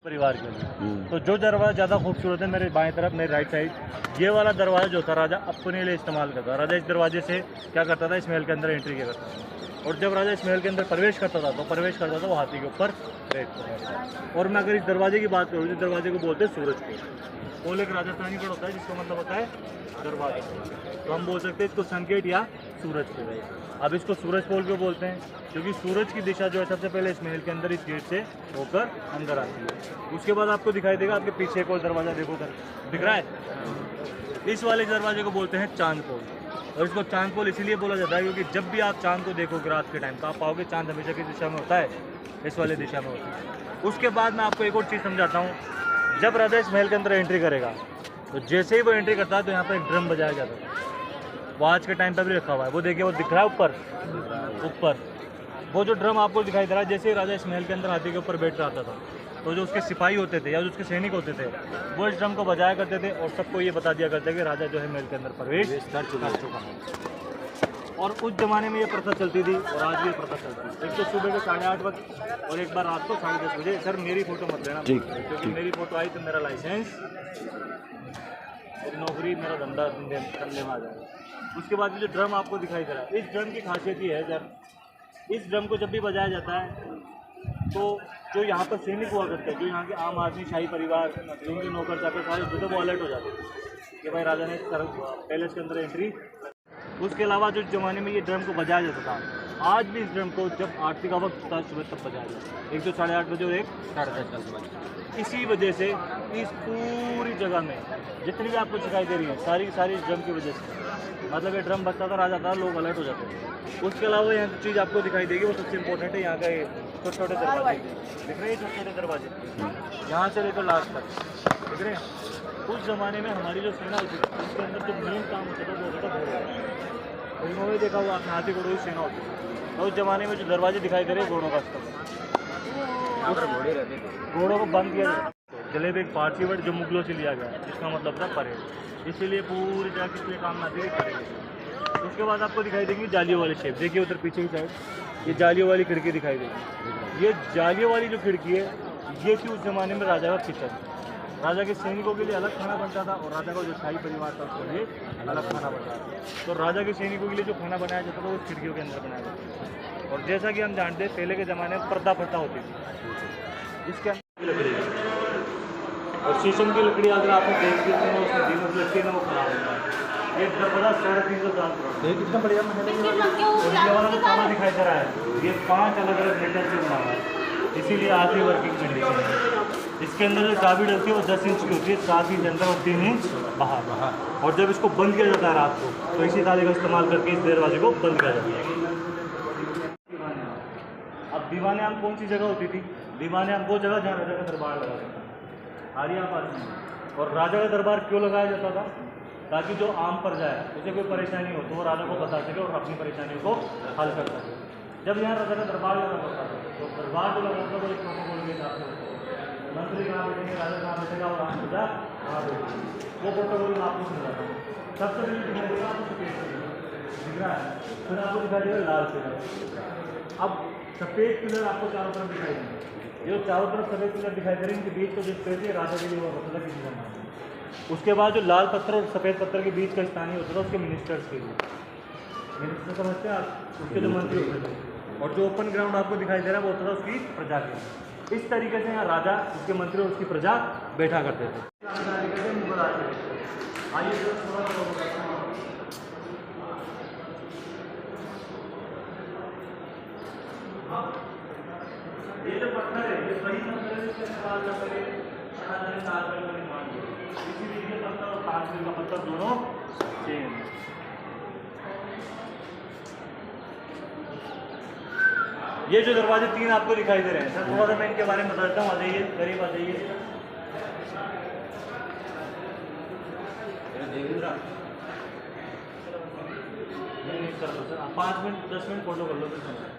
परिवार के लिए। तो जो दरवाज़ा ज़्यादा खूबसूरत है मेरे बाएं तरफ, मेरे राइट साइड, ये वाला दरवाज़ा जो था राजा अपने लिए इस्तेमाल करता था। राजा इस दरवाजे से क्या करता था, इस महल के अंदर एंट्री किया करता था। और जब राजा इस महल के अंदर प्रवेश करता था तो वो हाथी के ऊपर बैठता था। और मैं अगर इस दरवाजे की बात करूँ, इस दरवाजे को बोलते हैं सूरज पोल। पोल एक राजस्थानी वर्ड होता है जिसका मतलब होता है दरवाजा। तो हम बोल सकते हैं इसको संकेत या सूरज पोल। अब इसको सूरज पोल क्यों बोलते हैं? क्योंकि सूरज की दिशा जो है सबसे पहले इस महल के अंदर इस गेट से होकर अंदर आती है। उसके बाद आपको दिखाई देगा, आपके पीछे को दरवाज़ा देखो उधर दिख रहा है, इस वाले दरवाजे को बोलते हैं चांद पोल। और इसको चांद पोल इसीलिए बोला जाता है क्योंकि जब भी आप चांद को देखोगे रात के टाइम तो आप पाओगे चांद हमेशा किस दिशा में होता है, इस वाले दिशा में होता है। उसके बाद मैं आपको एक और चीज़ समझाता हूँ। जब राजा इस महल के अंदर एंट्री करेगा तो जैसे ही वो एंट्री करता है तो यहाँ पर एक ड्रम बजाया जाता है। वो आज के टाइम पर भी रखा हुआ है, वो देखिए वो दिख रहा है ऊपर वो जो ड्रम आपको दिखाई दे रहा है। जैसे ही राजा इस महल के अंदर हाथी के ऊपर बैठ रहा था तो जो उसके सिपाही होते थे या जो उसके सैनिक होते थे वो इस ड्रम को बजाया करते थे और सबको ये बता दिया करते कि राजा जो है महल के अंदर प्रवेश कर चुका है। और उस जमाने में ये प्रथा चलती थी और आज भी ये प्रथा चलती है। एक तो सुबह के 8:30 बजे और एक बार रात को 10:30 बजे। सर मेरी फोटो मत लेना क्योंकि मेरी फोटो आई तो मेरा लाइसेंस, मेरी नौकरी, मेरा धंधा करने में आ जाएगा। उसके बाद जो ड्रम आपको दिखाई दे रहा है, इस ड्रम की खासियत ये है जब इस ड्रम को जब भी बजाया जाता है तो जो यहाँ पर सैनिक हुआ करते हैं, जो यहाँ के आम आदमी, शाही परिवार, जिनके नौकर चाकर सारे होते थे वो अलर्ट हो जाते थे कि भाई राजा ने पैलेस के अंदर एंट्री। उसके अलावा जो ज़माने में ये ड्रम को बजाया जाता था, आज भी इस ड्रम को जब आरती का वक्त होता है सुबह तब बजाया जाता है। एक तो 8:30 बजे और एक 10:30 बजे। इसी वजह से इस पूरी जगह में जितनी भी आपको दिखाई दे रही है सारी इस ड्रम की वजह से, मतलब ये ड्रम बजता था, राजा था, लोग अलर्ट हो जाते थे। उसके अलावा यहाँ की चीज़ आपको दिखाई देगी वो सबसे इम्पोर्टेंट है, यहाँ का ये छोटे छोटे दरवाजे दिख रहे हैं, छोटे छोटे दरवाजे यहाँ से लेकर लास्ट तक दिख रहे हैं। उस ज़माने में हमारी जो सेना होती थी उसके अंदर जो मेन काम होता था वो होता था घोड़ों। उन्होंने देखा हुआ आपने हाथी घोड़ों की सेना होती थी। तो उस ज़माने में जो दरवाजे दिखाई दे रहे हैं घोड़ों का घोड़ों को बंद किया जाता। जलेब एक पारसी वर्ड जो मुगलों से लिया गया जिसका मतलब था परेड, इसीलिए पूरी जगह किस लिए काम में आती है परेड। उसके बाद आपको दिखाई देगी जालियों वाली शेप, देखिए उधर पीछे की साइड ये जालियों वाली खिड़की दिखाई देगी। ये जालियों वाली जो खिड़की है ये थी उस जमाने में राजा का किचन। राजा के सैनिकों के लिए अलग खाना बनता था और राजा का जो शाही परिवार था उसके लिए अलग खाना बनता था। तो राजा के सैनिकों के लिए जो खाना बनाया जाता था वो खिड़कियों के अंदर बनाया जाता था। और जैसा कि हम जानते हैं पहले के ज़माने में पर्दा फटा होती थी, इसके अंदर लकड़ी और शीशम की लकड़ी अगर आपको देखती है तो उसमें दीमक लगती है ना, वो खराब होता है। ये दरवाजा 350 साल पुराना, कितना बढ़िया वाला जो ताला दिखाई दे रहा है ये 5 अलग अलग मेटल से बना हुआ है, इसीलिए आज भी वर्किंग कंडीशन है। इसके अंदर जो चाबी डलती है वो 10 इंच की होती है, 7 इंच अंदर और 3 इंच बाहर। और जब इसको बंद किया जाता है रात को तो इसी ताले का इस्तेमाल करके इस दरवाजे को बंद किया जाता है। अब दीवाने आम कौन सी जगह होती थी? दीवाने आम वो जगह जहाँ राजा का दरबार लगा था। और राजा का दरबार क्यों लगाया जाता था? ताकि जो आम पर जाए उसे कोई परेशानी हो तो वो राजा को बता सके और अपनी परेशानियों को हल कर सके। जब यहाँ राजा का दरबार लगा होता था तो दरबार जो लगा होता था वो एक प्रोटोकॉल के हिसाब से होता है। मंत्री कहाँ बैठेंगे, राजा कहाँ बैठेगा और राम प्रजा कहाँ बैठेगी, वो प्रोटोकॉल मैं आपको समझाता हूँ। सबसे पहले दिखाई देगा आपको सफेद दिख रहा है, फिर आपको दिखाई देगा लाल पिलर। अब सफ़ेद पिलर आपको चारों तरफ दिखाई देंगे, ये चारों तरफ सफ़ेद पिलर दिखाई दे रहे हैं, इनके बीच को जो स्पेस है राजा के लिए हुआ होता था किसी जमाने में। उसके बाद जो लाल पत्थर और सफ़ेद पत्थर के बीच का स्थान होता था उसके मिनिस्टर्स के लिए, मिनिस्टर समझते हैं आप, उसके जो मंत्री होते थे। और जो ओपन ग्राउंड आपको दिखाई दे रहा है वो होता था उसकी प्रजा के लिए। इस तरीके से यहाँ राजा, उसके मंत्री और उसकी प्रजा बैठा करते थे। ये जो पत्थर है ये वही पत्थर है जिसके इस्तेमाल करके ताजमहल का निर्माण किया। इसीलिए ये पत्थर और ताजमहल का पत्थर दोनों सेम। ये जो दरवाजे 3 आपको दिखाई दे रहे हैं सर, थोड़ा सा मैं इनके बारे में बता देता हूँ। आ जाइए करीब, आ जाइए। नहीं कर लो सर, 5 मिनट 10 मिनट फोटो कर लो फिर।